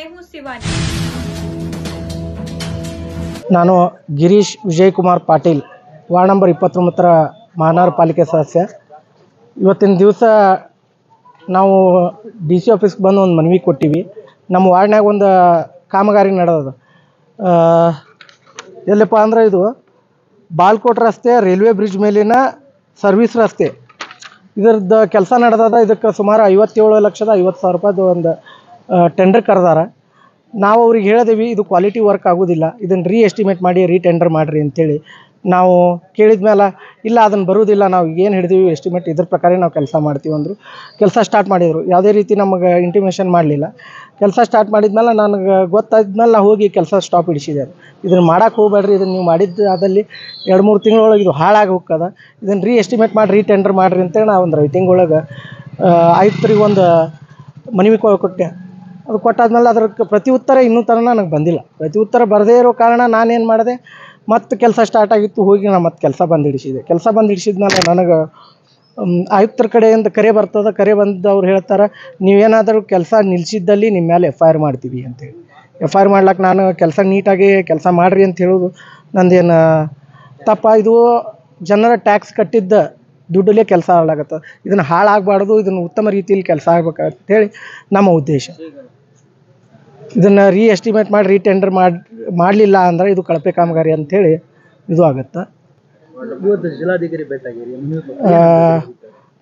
रेहू सिवानी। ನಾನು Girish Vijayakumar Patil ward number 29ರ ಮಹಾನಗರ ಪಾಲಿಕೆ ಸದಸ್ಯ. ಇವತ್ತಿನ ದಿವಸ ನಾವು DC ಆಫೀಸ್ಗೆ ಬಂದು ಒಂದು ಮನವಿ ಕೊಟ್ಟಿವಿ. ನಮ್ಮ ವಾರ್ಡ್ನಾಗ ಒಂದು ಕಾಮಗಾರಿ ನಡೆದದ. ಎಲ್ಲಪ್ಪ ಅಂದ್ರೆ ಇದು ಬಾಲ್ಕೋಟ್ ರಸ್ತೆ ರೈಲ್ವೆ ಬ್ರಿಡ್ಜ್ ಮೇಲಿನ ಸರ್ವಿಸ್ ರಸ್ತೆ. ಇದರದ್ದು ಕೆಲಸ ನಡೆದದ. ಇದಕ್ಕೆ ಸುಮಾರು 57,50,000 ರೂಪಾಯಿದು ಒಂದು ಟೆಂಡರ್ ಕರೆದಾರ. ನಾವು ಅವ್ರಿಗೆ ಹೇಳಿದೀವಿ ಇದು ಕ್ವಾಲಿಟಿ ವರ್ಕ್ ಆಗೋದಿಲ್ಲ, ಇದನ್ನು ಎಸ್ಟಿಮೇಟ್ ಮಾಡಿ ರೀಟೆಂಡರ್ ಮಾಡಿರಿ ಅಂತೇಳಿ. ನಾವು ಕೇಳಿದ ಮೇಲೆ ಇಲ್ಲ ಅದನ್ನು ಬರೋದಿಲ್ಲ, ನಾವು ಏನು ಹಿಡಿದೀವಿ ಎಸ್ಟಿಮೇಟ್ ಇದ್ರ ಪ್ರಕಾರ ನಾವು ಕೆಲಸ ಮಾಡ್ತೀವಿ ಅಂದರು. ಕೆಲಸ ಸ್ಟಾರ್ಟ್ ಮಾಡಿದರು. ಯಾವುದೇ ರೀತಿ ನಮಗೆ ಇಂಟಿಮೇಷನ್ ಮಾಡಲಿಲ್ಲ. ಕೆಲಸ ಸ್ಟಾರ್ಟ್ ಮಾಡಿದ್ಮೇಲೆ ನನಗೆ ಗೊತ್ತಾದ್ಮೇಲೆ ನಾವು ಹೋಗಿ ಕೆಲಸ ಸ್ಟಾಪ್ ಹಿಡಿಸಿದೆ. ಇದನ್ನು ಮಾಡೋಕೆ ಹೋಗ್ಬೇಡ್ರಿ, ಇದನ್ನು ನೀವು ಮಾಡಿದ್ದು ಅದಲ್ಲಿ 2-3 ತಿಂಗಳೊಳಗೆ ಇದು ಹಾಳಾಗಿ ಹೋಗ್ತದೆ, ಇದನ್ನು ಎಸ್ಟಿಮೇಟ್ ಮಾಡಿ ರೀಟೆಂಡರ್ ಮಾಡಿರಿ ಅಂತೇಳಿ ನಾವು ಒಂದು ರೈಟಿಂಗ್ ಒಳಗೆ ಆಯುಕ್ತರಿಗೆ ಒಂದು ಮನವಿ ಕೊಟ್ಟೆ. ಅದು ಕೊಟ್ಟಾದ್ಮೇಲೆ ಅದಕ್ಕೆ ಪ್ರತಿ ಉತ್ತರ ಇನ್ನೂ ತನಕ ನನಗೆ ಬಂದಿಲ್ಲ. ಪ್ರತಿ ಉತ್ತರ ಬರದೇ ಇರೋ ಕಾರಣ ನಾನೇನು ಮಾಡಿದೆ, ಮತ್ತೆ ಕೆಲಸ ಸ್ಟಾರ್ಟ್ ಆಗಿತ್ತು, ಹೋಗಿ ನಾನು ಮತ್ತೆ ಕೆಲಸ ಬಂದು ಹಿಡಿಸಿದೆ. ಕೆಲಸ ಬಂದು ಹಿಡಿಸಿದ್ಮೇಲೆ ನನಗೆ ಆಯುಕ್ತರ ಕಡೆಯಿಂದ ಕರೆ ಬರ್ತದೆ. ಕರೆ ಬಂದು ಅವ್ರು ಹೇಳ್ತಾರೆ, ನೀವೇನಾದರೂ ಕೆಲಸ ನಿಲ್ಲಿಸಿದ್ದಲ್ಲಿ ನಿಮ್ಮ ಮೇಲೆ FIR ಮಾಡ್ತೀವಿ ಅಂತೇಳಿ. FIR ಮಾಡ್ಲಿಕ್ಕೆ ನಾನು ಕೆಲಸ ನೀಟಾಗಿ ಕೆಲಸ ಮಾಡಿರಿ ಅಂತ ಹೇಳೋದು ನಂದೇನು ತಪ್ಪ? ಇದು ಜನರ ಟ್ಯಾಕ್ಸ್ ಕಟ್ಟಿದ್ದ ದುಡ್ಡಲ್ಲೇ ಕೆಲಸ ಹಾಳಾಗತ್ತೆ. ಇದನ್ನು ಹಾಳಾಗಬಾರ್ದು, ಇದನ್ನು ಉತ್ತಮ ರೀತಿಯಲ್ಲಿ ಕೆಲಸ ಆಗ್ಬೇಕಂತೇಳಿ ನಮ್ಮ ಉದ್ದೇಶ. ಇದನ್ನು ಎಸ್ಟಿಮೇಟ್ ಮಾಡಿ ರೀಟೆಂಡರ್ ಮಾಡಲಿಲ್ಲ ಅಂದರೆ ಇದು ಕಳಪೆ ಕಾಮಗಾರಿ ಅಂಥೇಳಿ ಇದು ಆಗುತ್ತೆ. ಜಿಲ್ಲಾಧಿಕಾರಿ ಭೇಟಿಯಾಗಿರಿ?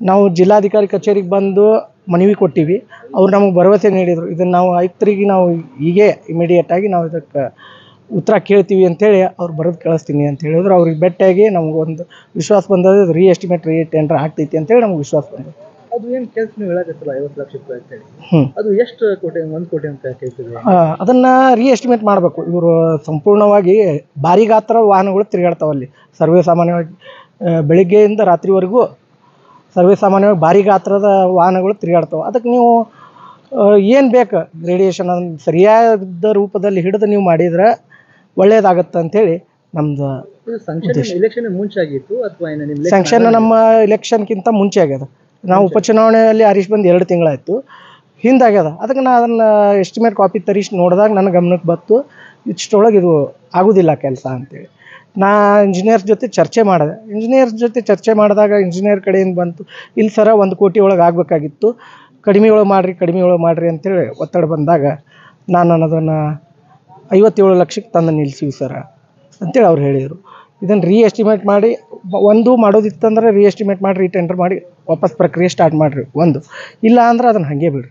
ನಾವು ಜಿಲ್ಲಾಧಿಕಾರಿ ಕಚೇರಿಗೆ ಬಂದು ಮನವಿ ಕೊಟ್ಟಿವಿ. ಅವ್ರು ನಮಗೆ ಭರವಸೆ ನೀಡಿದರು, ಇದನ್ನು ನಾವು ಆಯುಕ್ತರಿಗೆ ನಾವು ಹೀಗೆ ಇಮಿಡಿಯೇಟಾಗಿ ನಾವು ಇದಕ್ಕೆ ಉತ್ತರ ಕೇಳ್ತೀವಿ ಅಂಥೇಳಿ ಅವ್ರು ಬರೆದು ಕಳಿಸ್ತೀನಿ ಅಂತ ಹೇಳಿದ್ರು. ಅವ್ರಿಗೆ ಭೇಟಿಯಾಗಿ ನಮಗೊಂದು ವಿಶ್ವಾಸ ಬಂದದ್ದು, ಇದು ಎಸ್ಟಿಮೇಟ್ ರೀಟೆಂಡರ್ ಆಗ್ತೈತಿ ಅಂತೇಳಿ ನಮ್ಗೆ ವಿಶ್ವಾಸ ಬಂದದ್ದು. ಅದು ಏನು ಕೆಲಸ ನೀವು ಹೇಳಕತ್ತಲ್ಲ 50 ಲಕ್ಷ ರೂಪಾಯಿ ಅಂತೇಳಿ, ಅದು ಎಷ್ಟು ಕೋಟಿ? 1 ಕೋಟಿ ಅಂತ ಕೇಳ್ತೀವಿ. ಅದನ್ನು ಎಸ್ಟಿಮೇಟ್ ಮಾಡಬೇಕು. ಇವರು ಸಂಪೂರ್ಣವಾಗಿ ಭಾರಿ ಗಾತ್ರದ ವಾಹನಗಳು ತಿರುಗಾಡ್ತಾವೆ ಅಲ್ಲಿ. ಸರ್ವೇ ಸಾಮಾನ್ಯವಾಗಿ ಬೆಳಿಗ್ಗೆಯಿಂದ ರಾತ್ರಿವರೆಗೂ ಸರ್ವೇ ಸಾಮಾನ್ಯವಾಗಿ ಭಾರಿ ಗಾತ್ರದ ವಾಹನಗಳು ತಿರುಗಾಡ್ತಾವೆ. ಅದಕ್ಕೆ ನೀವು ಏನು ಬೇಕು ಗ್ರೇಡಿಯೇಷನ್ ಅದನ್ನು ಸರಿಯಾದ ರೂಪದಲ್ಲಿ ಹಿಡಿದು ನೀವು ಮಾಡಿದ್ರೆ ಒಳ್ಳೇದಾಗತ್ತೆ ಅಂಥೇಳಿ ನಮ್ಮದು ಇಲೆಕ್ಷನ್ ಮುಂಚೆ ಆಗಿತ್ತು ಅಥವಾ ಸ್ಯಾಂಕ್ಷನ್ ನಮ್ಮ ಇಲೆಕ್ಷನ್ಗಿಂತ ಮುಂಚೆ ಆಗ್ಯದ. ನಾವು ಉಪಚುನಾವಣೆಯಲ್ಲಿ ಹರೀಶ್ ಬಂದು 2 ತಿಂಗಳಾಯಿತು, ಹಿಂದಾಗ್ಯದ. ಅದಕ್ಕೆ ನಾನು ಅದನ್ನು ಎಸ್ಟಿಮೇಟ್ ಕಾಪಿ ತರಿಸಿ ನೋಡಿದಾಗ ನನ್ನ ಗಮನಕ್ಕೆ ಬಂತು ಇಷ್ಟರೊಳಗೆ ಇದು ಆಗೋದಿಲ್ಲ ಕೆಲಸ ಅಂತೇಳಿ. ನಾ ಇಂಜಿನಿಯರ್ಸ್ ಜೊತೆ ಚರ್ಚೆ ಮಾಡಿದೆ. ಇಂಜಿನಿಯರ್ಸ್ ಜೊತೆ ಚರ್ಚೆ ಮಾಡಿದಾಗ ಇಂಜಿನಿಯರ್ ಕಡೆಯಿಂದ ಬಂತು, ಇಲ್ಲ ಸರ 1 ಕೋಟಿ ಒಳಗೆ ಆಗಬೇಕಾಗಿತ್ತು, ಕಡಿಮೆ ಒಳಗೆ ಮಾಡಿರಿ ಅಂತೇಳಿ ಒತ್ತಡ ಬಂದಾಗ ನಾನು ಅದನ್ನು 57 ಲಕ್ಷಕ್ಕೆ ತಂದು ನಿಲ್ಲಿಸಿವಿ ಸರ ಅಂತೇಳಿ ಅವ್ರು ಹೇಳಿದರು. ಇದನ್ನು ಎಸ್ಟಿಮೇಟ್ ಮಾಡಿ ಒಂದು ಮಾಡೋದಿತ್ತಂದ್ರೆ ಎಸ್ಟಿಮೇಟ್ ಮಾಡಿ ರೀಟೆಂಡರ್ ಮಾಡಿ ವಾಪಸ್ ಪ್ರಕ್ರಿಯೆ ಸ್ಟಾರ್ಟ್ ಮಾಡಿರಿ. ಒಂದು ಇಲ್ಲ ಅಂದ್ರೆ ಅದನ್ನು ಹಾಗೆ ಬಿಡ್ರಿ.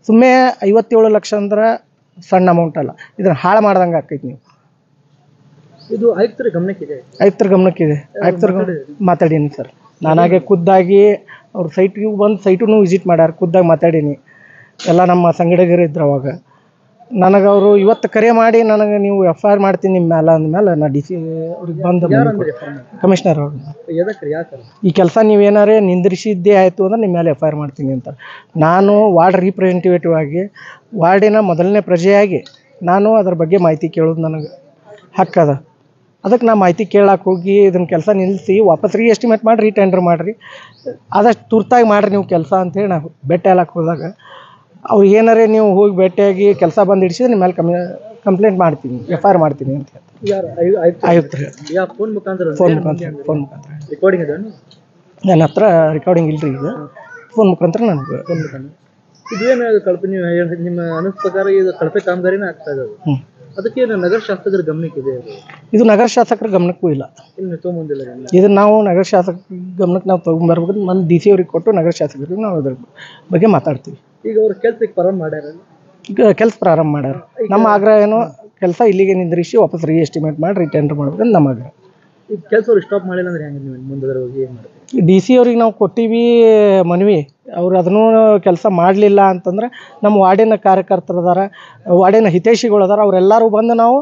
ಸುಮ್ಮನೆ 57 ಲಕ್ಷ ಅಂದ್ರೆ ಸಣ್ಣ ಅಮೌಂಟ್ ಅಲ್ಲ, ಇದನ್ನು ಹಾಳು ಮಾಡ್ದಂಗೆ ಆಕೈತಿ. ನೀವು ಇದು ಆಯುಕ್ತರ ಗಮನಕ್ಕಿದೆ? ಆಯುಕ್ತರ ಗಮನಕ್ಕಿದೆ. ಆಯುಕ್ತರ ಮಾತಾಡೀನಿ ಸರ್. ನಾನಾಗೆ ಖುದ್ದಾಗಿ ಅವ್ರ ಸೈಟಿಗೆ ಬಂದು ಸೈಟನ್ನು ವಿಸಿಟ್ ಮಾಡ್ಯಾರ, ಖುದ್ದಾಗಿ ಮಾತಾಡೀನಿ. ಎಲ್ಲ ನಮ್ಮ ಸಂಘಟಕರು ಇದ್ರು ಅವಾಗ. ನನಗೆ ಅವರು ಇವತ್ತು ಕರೆ ಮಾಡಿ ನನಗೆ ನೀವು FIR ಮಾಡ್ತೀನಿ ನಿಮ್ಮ ಮೇಲೆ ಅಂದಮೇಲೆ ನಾನು DC ಅವ್ರಿಗೆ ಬಂದು ಕಮಿಷನರ್ ಅವ್ರು ಈ ಕೆಲಸ ನೀವೇನಾರೇ ನಿಂದ್ರಿಸಿದ್ದೇ ಆಯಿತು ಅಂದ್ರೆ ನಿಮ್ಮ ಮೇಲೆ FIR ಮಾಡ್ತೀನಿ ಅಂತ. ನಾನು ವಾರ್ಡ್ ರಿಪ್ರೆಸೆಂಟೇಟಿವ್ ಆಗಿ ವಾರ್ಡಿನ ಮೊದಲನೇ ಪ್ರಜೆಯಾಗಿ ನಾನು ಅದ್ರ ಬಗ್ಗೆ ಮಾಹಿತಿ ಕೇಳೋದು ನನಗೆ ಹಕ್ಕದ. ಅದಕ್ಕೆ ನಾ ಮಾಹಿತಿ ಕೇಳಕ್ಕೆ ಹೋಗಿ ಇದನ್ನು ಕೆಲಸ ನಿಲ್ಲಿಸಿ ವಾಪಸ್ ಎಸ್ಟಿಮೇಟ್ ಮಾಡಿ ರೀಟೆಂಡರ್ ಮಾಡಿರಿ, ಆದಷ್ಟು ತುರ್ತಾಗಿ ಮಾಡಿರಿ ನೀವು ಕೆಲಸ ಅಂಥೇಳಿ ನಾವು ಭೇಟಿ ಆಗಕ್ಕೆ ಹೋದಾಗ ಅವ್ರು ಏನಾರೇ ನೀವು ಹೋಗಿ ಭೇಟಿಯಾಗಿ ಕೆಲಸ ಬಂದು ಹಿಡಿಸಿದ್ರೆ ನಿಮ್ಮ ಮೇಲೆ ಕಂಪ್ಲೇಂಟ್ ಮಾಡ್ತೀನಿ, FIR ಮಾಡ್ತೀನಿ ಅಂತ ಆಯುಕ್ತರು. ಫೋನ್ ಮುಖಾಂತರ ರೆಕಾರ್ಡಿಂಗ್ ನನ್ನ ಹತ್ರ ರೆಕಾರ್ಡಿಂಗ್ ಇಲ್ಲರಿ, ಇದು ಫೋನ್ ಮುಖಾಂತರ ನನಗೆ ಇದೇನು ಕಳಪೆ? ನೀವು ನಿಮ್ಮ ಅನಿಸ್ ಪ್ರಕಾರ ಇದು ಕಳಪೆ ಕಾಮಗಾರಿನೇ ಆಗ್ತಾ ಇರೋದು. ಅದಕ್ಕೆ ನಗರ ಶಾಸಕರ ಗಮನಕ್ಕಿದೆ? ಇದು ನಗರ ಶಾಸಕರ ಗಮನಕ್ಕೂ ಇಲ್ಲ, ತೊಗೊಂಬಂದಿಲ್ಲ. ಇದನ್ನು ನಾವು ನಗರ ಶಾಸಕರ ಗಮನಕ್ಕೆ ನಾವು ತೊಗೊಂಬರ್ಬೇಕು. ನನ್ನ DC ಅವ್ರಿಗೆ ಕೊಟ್ಟು ನಗರ ಶಾಸಕರಿಗೆ ನಾವು ಅದ್ರ ಬಗ್ಗೆ ಮಾತಾಡ್ತೀವಿ. ಈಗ ಅವ್ರು ಕೆಲಸಕ್ಕೆ ಪ್ರಾರಂಭ ಮಾಡ್ಯಾರ? ಕೆಲಸ ಪ್ರಾರಂಭ ಮಾಡ್ಯಾರ. ನಮ್ಮ ಆಗ್ರಹ ಏನು, ಕೆಲಸ ಇಲ್ಲಿಗೆ ನಿಂದ್ರಿಸಿ ವಾಪಸ್ ಎಸ್ಟಿಮೇಟ್ ಮಾಡಿ ರೀಟೆಂಡರ್ ಮಾಡ್ಬೇಕಂತ ನಮ್ಮ ಆಗ್ರಹ. ಈಗ ಕೆಲಸ ಅವ್ರು ಸ್ಟಾಪ್ ಮಾಡಿಲ್ಲ ಅಂದ್ರೆ ಹೆಂಗೆ? ನೀವು ಮುಂದೆ ಹೋಗಿ ಏನು ಮಾಡ್ತೀವಿ? DC ಅವ್ರಿಗೆ ನಾವು ಕೊಟ್ಟಿವಿ ಮನವಿ, ಅವ್ರು ಅದನ್ನು ಕೆಲಸ ಮಾಡಲಿಲ್ಲ ಅಂತಂದ್ರೆ ನಮ್ಮ ವಾರ್ಡಿನ ಕಾರ್ಯಕರ್ತರು ಅದಾರ, ವಾರ್ಡಿನ ಹಿತೈಷಿಗಳು ಅದಾರ, ಅವರೆಲ್ಲರೂ ಬಂದು ನಾವು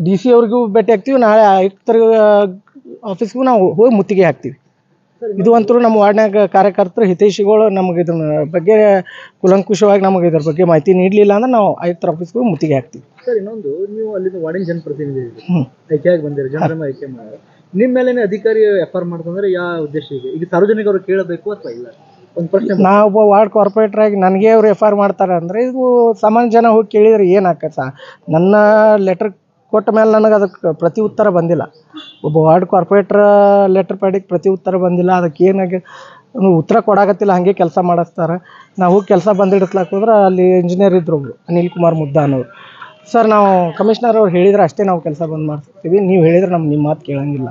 DC ಅವ್ರಿಗೂ ಭೇಟಿ ಆಗ್ತೀವಿ. ನಾಳೆ ಆಯುಕ್ತರ ಆಫೀಸ್ಗೂ ನಾವು ಹೋಗಿ ಮುತ್ತಿಗೆ ಹಾಕ್ತೀವಿ. ಇದು ಅಂತೂ ನಮ್ಮ ವಾರ್ಡ್ನಾಗ ಕಾರ್ಯಕರ್ತರು ಹಿತೈಷಿಗಳು ನಮಗೆ ಇದ್ರ ಬಗ್ಗೆ ಕುಲಂಕುಷವಾಗಿ ನಮಗೆ ಇದ್ರ ಬಗ್ಗೆ ಮಾಹಿತಿ ನೀಡಲಿಲ್ಲ ಅಂದ್ರೆ ನಾವು ಆಯುಕ್ತರ ಆಫೀಸ್ಗೂ ಮುತ್ತಿಗೆ ಹಾಕ್ತೀವಿ. ಸರ್, ಇನ್ನೊಂದು, ನೀವು ಅಲ್ಲಿಂದ ವಾರ್ಡಿನ ಜನಪ್ರತಿನಿಧಿ ಆಯ್ಕೆಯಾಗಿ ಬಂದಿರಿ, ಜನರನ್ನು ಆಯ್ಕೆ ಮಾಡಿ ನಿಮ್ಮ ಮೇಲೆ ಅಧಿಕಾರಿ FIR ಮಾಡ್ತಂದ್ರೆ ಯಾವ ಉದ್ದೇಶ? ಈಗ ಸಾರ್ವಜನಿಕರು ಕೇಳಬೇಕು ಅಥವಾ ಇಲ್ಲ? ಒಂದು ಪ್ರಶ್ನೆ ನಾವೊಬ್ಬ ವಾರ್ಡ್ ಕಾರ್ಪೊರೇಟರ್ ಆಗಿ ನನಗೆ ಅವ್ರು ಎಫ್ ಐ ಆರ್ ಮಾಡ್ತಾರೆ ಅಂದರೆ ಇದು ಸಾಮಾನ್ಯ ಜನ ಹೋಗಿ ಕೇಳಿದ್ರೆ ಏನು ಆಕತ್ತ ನನ್ನ ಲೆಟ್ರ್ ಕೊಟ್ಟ ಮೇಲೆ ನನಗೆ ಅದಕ್ಕೆ ಪ್ರತಿ ಉತ್ತರ ಬಂದಿಲ್ಲ. ಒಬ್ಬ ವಾರ್ಡ್ ಕಾರ್ಪೊರೇಟ್ರ್ ಲೆಟ್ರ್ ಪ್ಯಾಡಿಗೆ ಪ್ರತಿ ಉತ್ತರ ಬಂದಿಲ್ಲ. ಅದಕ್ಕೆ ಏನಾಗಿ ಉತ್ತರ ಕೊಡಾಕತ್ತಿಲ್ಲ, ಹಾಗೆ ಕೆಲಸ ಮಾಡಿಸ್ತಾರೆ. ನಾವು ಕೆಲಸ ಬಂದಿಡಿಸ್ಲಾಕ ಹೋದ್ರೆ ಅಲ್ಲಿ ಇಂಜಿನಿಯರ್ ಇದ್ರು ಒಬ್ರು ಅನಿಲ್ ಕುಮಾರ್ ಮುದ್ದಾ ಅನ್ನೋರು. ಸರ್ ನಾವು ಕಮಿಷನರ್ ಅವ್ರು ಹೇಳಿದ್ರೆ ಅಷ್ಟೇ ನಾವು ಕೆಲಸ ಬಂದ್ ಮಾಡ್ತೀವಿ, ನೀವು ಹೇಳಿದ್ರೆ ನಿಮ್ಮ ಮಾತು ಕೇಳಂಗಿಲ್ಲ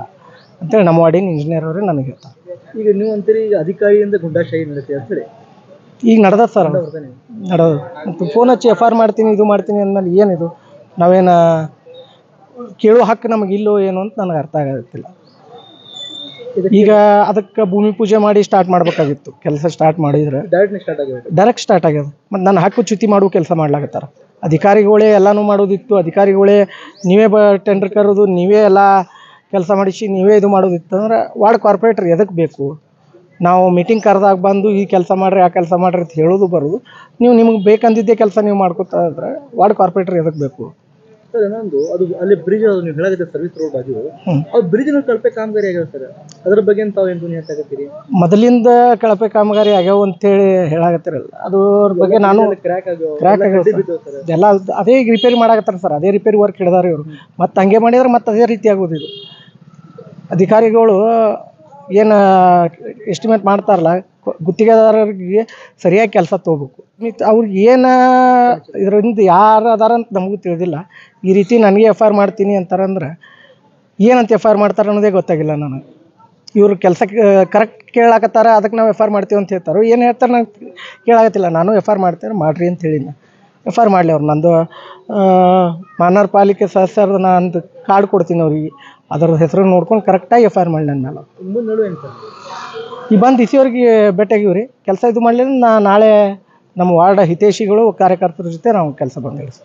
ಅಂತೇಳಿ ನಮ್ಮ ವಾರ್ಡಿನ ಇಂಜಿನಿಯರ್ ಅವರೇ ನನಗೆ ಹೇಳ್ತಾರೆ. ಈಗ ನೀವು ಅಂತೀರಿ ಈಗ ಅಧಿಕಾರಿಯಿಂದ ಗುಂಡಾಶಾಹಿ ನಡೆಯುತ್ತೆ ಅಂತ ಹೇಳಿ ಈಗ ನಡೆದ ಸರ್ ನಡೆದು ಮತ್ತು ಫೋನ್ ಹಚ್ಚಿ ಎಫ್ ಐ ಆರ್ ಮಾಡ್ತೀನಿ ಇದು ಮಾಡ್ತೀನಿ ಅಂದಮೇಲೆ ಏನಿದು ನಾವೇನು ಕೇಳೋ ಹಕ್ಕು ನಮಗೆ ಇಲ್ಲೋ ಏನು ಅಂತ ನನಗೆ ಅರ್ಥ ಆಗೋದಿಲ್ಲ. ಈಗ ಅದಕ್ಕೆ ಭೂಮಿ ಪೂಜೆ ಮಾಡಿ ಸ್ಟಾರ್ಟ್ ಮಾಡಬೇಕಾಗಿತ್ತು. ಕೆಲಸ ಸ್ಟಾರ್ಟ್ ಮಾಡಿದ್ರೆ ಡೈರೆಕ್ಟ್ ಸ್ಟಾರ್ಟ್ ಆಗ್ಯದ. ಮತ್ತು ನನ್ನ ಹಕ್ಕು ಚ್ಯುತಿ ಮಾಡುವ ಕೆಲಸ ಮಾಡ್ಲಾಕತ್ತಾರ. ಅಧಿಕಾರಿಗಳೇ ಎಲ್ಲನೂ ಮಾಡೋದಿತ್ತು. ಅಧಿಕಾರಿಗಳೇ ನೀವೇ ಟೆಂಡರ್ ಕರೆದು ನೀವೇ ಎಲ್ಲ ಕೆಲಸ ಮಾಡಿಸಿ ನೀವೇ ಇದು ಮಾಡೋದಿತ್ತು ಅಂದ್ರೆ ವಾರ್ಡ್ ಕಾರ್ಪೊರೇಟರ್ ಎದಕ್ಕೆ ಬೇಕು? ನಾವು ಮೀಟಿಂಗ್ ಕರೆದಾಗ ಬಂದು ಈ ಕೆಲಸ ಮಾಡಿರಿ ಆ ಕೆಲಸ ಮಾಡಿರಿ ಅಂತ ಹೇಳೋದು ಬರೋದು. ನೀವು ನಿಮಗೆ ಬೇಕಂದಿದ್ದೇ ಕೆಲಸ ನೀವು ಮಾಡ್ಕೊತಾ ಇದ್ರೆ ವಾರ್ಡ್ ಕಾರ್ಪೊರೇಟರ್ ಎದಕ್ಕೆ ಬೇಕು? ಸರ್ ಇನ್ನೊಂದು ಅದು ಅಲ್ಲಿ ಬ್ರಿಡ್ಜ್ ನೀವು ಹೇಳಾಗಿದೆ ಸರ್ವಿಸ್ ರೋಡ್ ಬಾಜು ಅದು ಬ್ರಿಡ್ಜ್ ಕಳಪೆ ಕಾಮಗಾರಿ ಆಗ್ಯಾವ ಸರ್, ಅದ್ರ ಬಗ್ಗೆ ತಾವು ಏನು ಹೇಳ್ತಾಗತ್ತೀರಿ? ಮೊದಲಿಂದ ಕಳಪೆ ಕಾಮಗಾರಿ ಆಗ್ಯಾವ ಅಂತೇಳಿ ಹೇಳಾಕತ್ತಿರಲ್ಲ, ಅದ್ರ ಬಗ್ಗೆ ನಾನು ಕ್ರ್ಯಾಕ್ ಆಗ್ಯಾವ ಎಲ್ಲ ಅದೇ ರಿಪೇರಿ ಮಾಡಾಕತ್ತಾರ ಸರ್. ಅದೇ ರಿಪೇರಿ ವರ್ಕ್ ಹಿಡಿದಾರೆ ಇವರು. ಮತ್ತು ಹಂಗೆ ಮಾಡಿದ್ರೆ ಮತ್ತೆ ಅದೇ ರೀತಿ ಆಗೋದು. ಇದು ಅಧಿಕಾರಿಗಳು ಏನು ಎಸ್ಟಿಮೇಟ್ ಮಾಡ್ತಾರಲ್ಲ, ಗುತ್ತಿಗೆದಾರರಿಗೆ ಸರಿಯಾಗಿ ಕೆಲಸ ತೊಗೋಬೇಕು. ಮತ್ತು ಅವ್ರಿಗೆ ಏನು ಇದರಿಂದ ಯಾರು ಅದಾರ ಅಂತ ನಮಗೂ ತಿಳಿದಿಲ್ಲ. ಈ ರೀತಿ ನನಗೆ ಎಫ್ ಐ ಆರ್ ಮಾಡ್ತೀನಿ ಅಂತಾರಂದ್ರೆ ಏನಂತ ಎಫ್ ಐ ಆರ್ ಮಾಡ್ತಾರೆ ಅನ್ನೋದೇ ಗೊತ್ತಾಗಿಲ್ಲ ನನಗೆ. ಇವರು ಕೆಲಸಕ್ಕೆ ಕರೆಕ್ಟ್ ಕೇಳಾಕತ್ತಾರ, ಅದಕ್ಕೆ ನಾವು ಎಫ್ ಐ ಆರ್ ಮಾಡ್ತೀವಿ ಅಂತ ಹೇಳ್ತಾರೆ. ಏನು ಹೇಳ್ತಾರೆ ನಂಗೆ ಕೇಳಾಗತ್ತಿಲ್ಲ. ನಾನು ಎಫ್ ಐ ಆರ್ ಮಾಡ್ತೇನೆ ಮಾಡಿರಿ ಅಂತ ಹೇಳಿದ್ದೆ. ಎಫ್ ಐ ಆರ್ ಮಾಡಲಿ ಅವ್ರು. ನಂದು ಮಾನವ ಪಾಲಿಕೆ ಸದಸ್ಯರದು ನಾನು ಕಾರ್ಡ್ ಕೊಡ್ತೀನಿ ಅವ್ರಿಗೆ, ಅದರ ಹೆಸರು ನೋಡ್ಕೊಂಡು ಕರೆಕ್ಟಾಗಿ ಎಫ್ ಐ ಆರ್ ಮಾಡಿ ನನ್ನ ಮೇಲೆ. ಮುಂದೆ ಏನು ಸರ್ ಈ ಬಂದು ಇಸಿಯವ್ರಿಗೆ ಭೇಟಿಯಾಗಿವಿ ರೀ. ಕೆಲಸ ಇದು ಮಾಡಲಿಲ್ಲ. ನಾಳೆ ನಮ್ಮ ವಾರ್ಡ್ ಹಿತೈಷಿಗಳು ಕಾರ್ಯಕರ್ತರ ಜೊತೆ ನಾವು ಕೆಲಸ ಬಂದಿದ್ದೀವಿ.